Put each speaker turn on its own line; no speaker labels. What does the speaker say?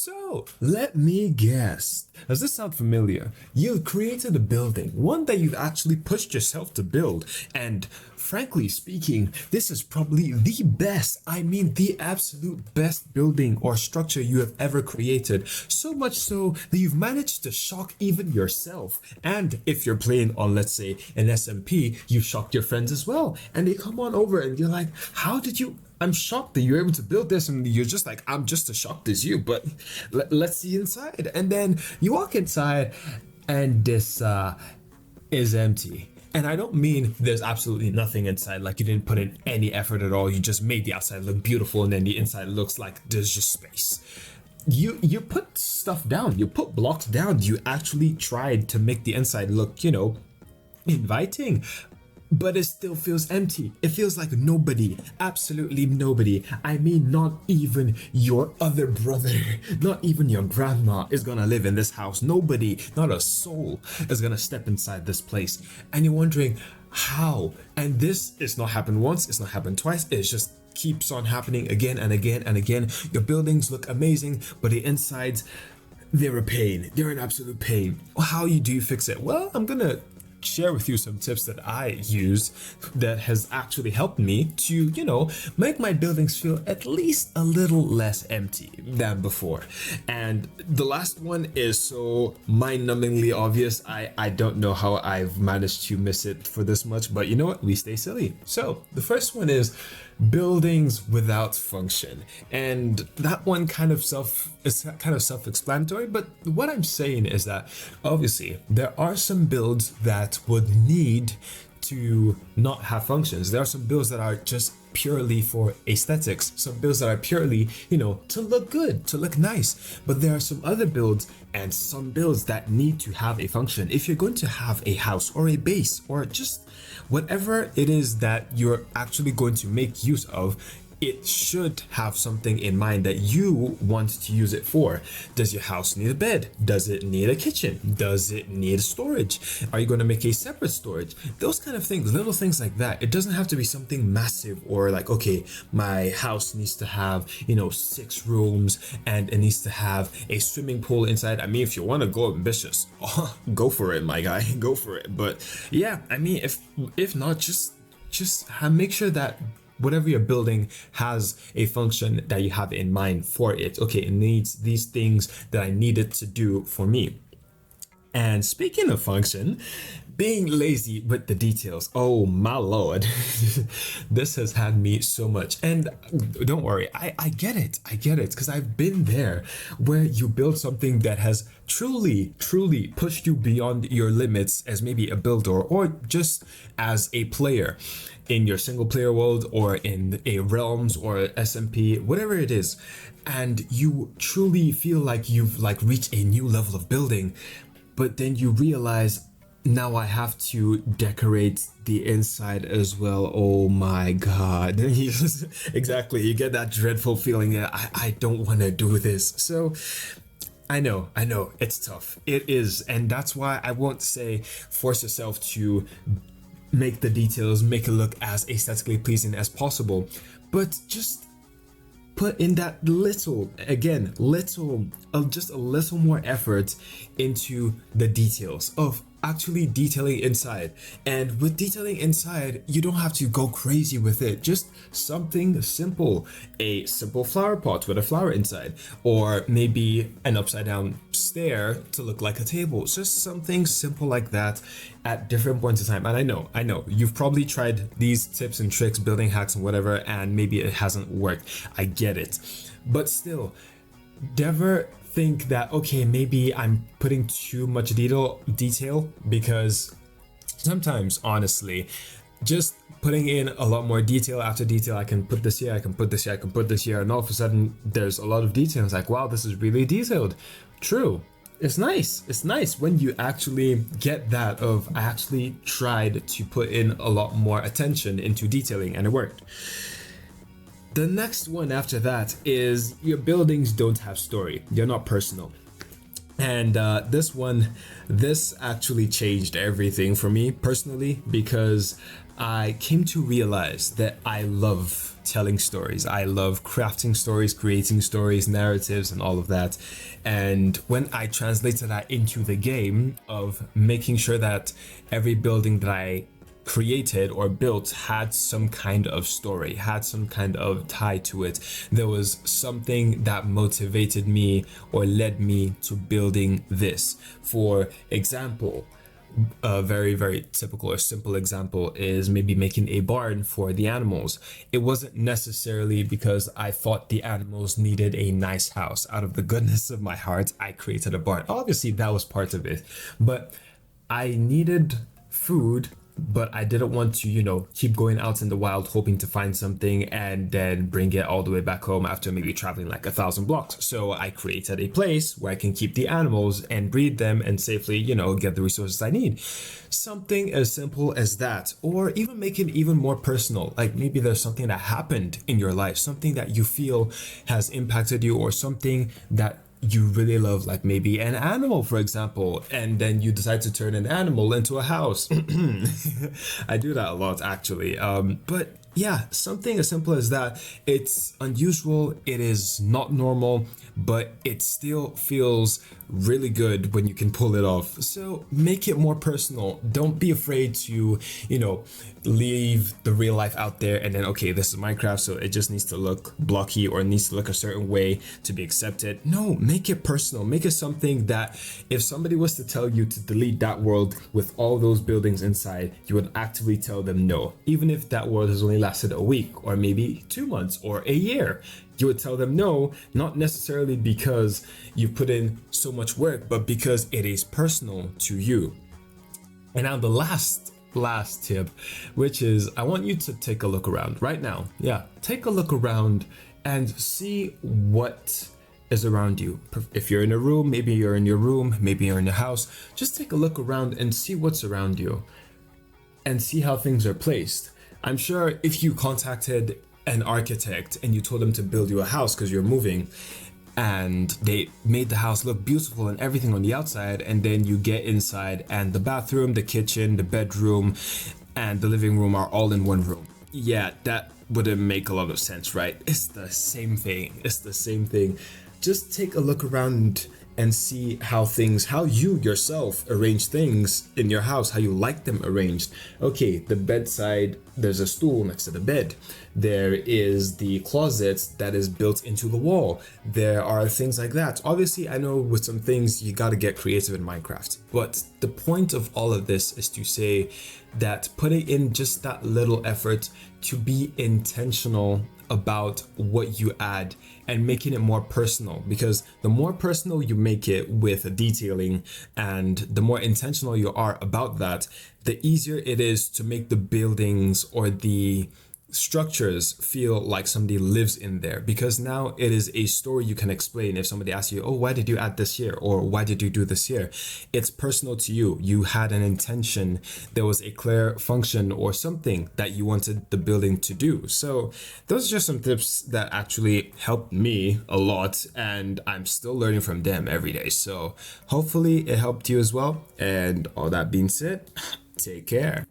So, let me guess. Does this sound familiar? You've created a building, one that you've actually pushed yourself to build, and frankly speaking, this is probably the best, I mean the absolute best building or structure you have ever created. So much so that you've managed to shock even yourself. And if you're playing on, let's say, an SMP, you've shocked your friends as well. And they come on over and you're like, how did you... I'm shocked that you're able to build this, and you're just like, I'm just as shocked as you, but let's see inside. And then you walk inside and this is empty. And I don't mean there's absolutely nothing inside, like you didn't put in any effort at all, you just made the outside look beautiful and then the inside looks like there's just space. You put stuff down, you put blocks down, you actually tried to make the inside look, inviting. But it still feels empty. It feels like nobody, absolutely nobody, I mean not even your other brother, not even your grandma is gonna live in this house. Nobody, not a soul is gonna step inside this place. And you're wondering how? And this is not happened once, it's not happened twice, it's just keeps on happening again and again and again. Your buildings look amazing, but the insides, they're a pain. They're an absolute pain. How do you fix it? Well, I'm gonna share with you some tips that I use that has actually helped me to, make my buildings feel at least a little less empty than before. And the last one is so mind-numbingly obvious. I don't know how I've managed to miss it for this much, but you know what? We stay silly. So the first one is buildings without function, and that one kind of self-explanatory, but what I'm saying is that obviously there are some builds that would need to not have functions. There are some builds that are just purely for aesthetics, some builds that are purely, to look good, to look nice. But there are some other builds and some builds that need to have a function. If you're going to have a house or a base or just whatever it is that you're actually going to make use of, it should have something in mind that you want to use it for. Does your house need a bed? Does it need a kitchen? Does it need storage? Are you going to make a separate storage? Those kind of things, little things like that. It doesn't have to be something massive or like, okay, my house needs to have, 6 rooms and it needs to have a swimming pool inside. I mean, if you want to go ambitious, go for it, my guy, go for it. But yeah, I mean, if not, just make sure that whatever you're building has a function that you have in mind for it. Okay, it needs these things that I need it to do for me. And speaking of function, being lazy with the details, oh my lord, this has had me so much. And don't worry, I get it, because I've been there where you build something that has truly pushed you beyond your limits as maybe a builder or just as a player in your single player world or in a realms or SMP, whatever it is, and you truly feel like you've reached a new level of building, but then you realize, now I have to decorate the inside as well. Oh my god. Exactly, you get that dreadful feeling that I don't want to do this. So I know, it's tough. It is, and that's why I won't say force yourself to make the details, make it look as aesthetically pleasing as possible, but just put in that just a little more effort into the details of actually detailing inside. And with detailing inside, you don't have to go crazy with it. Just something simple, a simple flower pot with a flower inside, or maybe an upside down stair to look like a table. Just something simple like that at different points in time. And I know you've probably tried these tips and tricks, building hacks and whatever, and maybe it hasn't worked. I get it, but still, never think that, okay, maybe I'm putting too much detail, because sometimes, honestly, just putting in a lot more detail after detail, I can put this here, I can put this here, I can put this here, and all of a sudden there's a lot of detail. It's like, wow, this is really detailed. True, it's nice when you actually get that of, I actually tried to put in a lot more attention into detailing and it worked. The next one after that is your buildings don't have story. They're not personal. And this actually changed everything for me personally, because I came to realize that I love telling stories. I love crafting stories, creating stories, narratives, and all of that. And when I translated that into the game of making sure that every building that I created or built had some kind of story, had some kind of tie to it. There was something that motivated me or led me to building this. For example, a very, very typical or simple example is maybe making a barn for the animals. It wasn't necessarily because I thought the animals needed a nice house. Out of the goodness of my heart, I created a barn. Obviously, that was part of it, but I needed food, but I didn't want to, keep going out in the wild hoping to find something and then bring it all the way back home after maybe traveling like 1,000 blocks. So I created a place where I can keep the animals and breed them and safely, get the resources I need. Something as simple as that, or even make it even more personal. Like maybe there's something that happened in your life, something that you feel has impacted you, or something that you really love, like maybe an animal, for example, and then you decide to turn an animal into a house. I do that a lot, actually. But yeah, something as simple as that. It's unusual, it is not normal, but it still feels really good when you can pull it off. So make it more personal. Don't be afraid to, leave the real life out there and then, okay, this is Minecraft, so it just needs to look blocky or it needs to look a certain way to be accepted. No, make it personal. Make it something that if somebody was to tell you to delete that world with all those buildings inside, you would actively tell them no. Even if that world has only lasted a week or maybe 2 months or a year, you would tell them no, not necessarily because you put in so much work, but because it is personal to you. And now the last tip, which is I want you to take a look around right now. Yeah, take a look around and see what is around you. If you're in a room, maybe you're in your room, maybe you're in your house, just take a look around and see what's around you and see how things are placed. I'm sure if you contacted an architect and you told them to build you a house because you're moving, and they made the house look beautiful and everything on the outside, and then you get inside and the bathroom, the kitchen, the bedroom, and the living room are all in one room. Yeah, that wouldn't make a lot of sense, right? It's the same thing. Just take a look around and see how you yourself arrange things in your house, how you like them arranged. Okay, the bedside, there's a stool next to the bed. There is the closet that is built into the wall. There are things like that. Obviously, I know with some things you gotta get creative in Minecraft, but the point of all of this is to say that putting in just that little effort to be intentional about what you add and making it more personal, because the more personal you make it with detailing and the more intentional you are about that, the easier it is to make the buildings or the structures feel like somebody lives in there, because now it is a story you can explain. If somebody asks you, oh, why did you add this here, or why did you do this here, it's personal to you. You had an intention, there was a clear function or something that you wanted the building to do. So those are just some tips that actually helped me a lot, and I'm still learning from them every day. So hopefully it helped you as well. And all that being said, take care.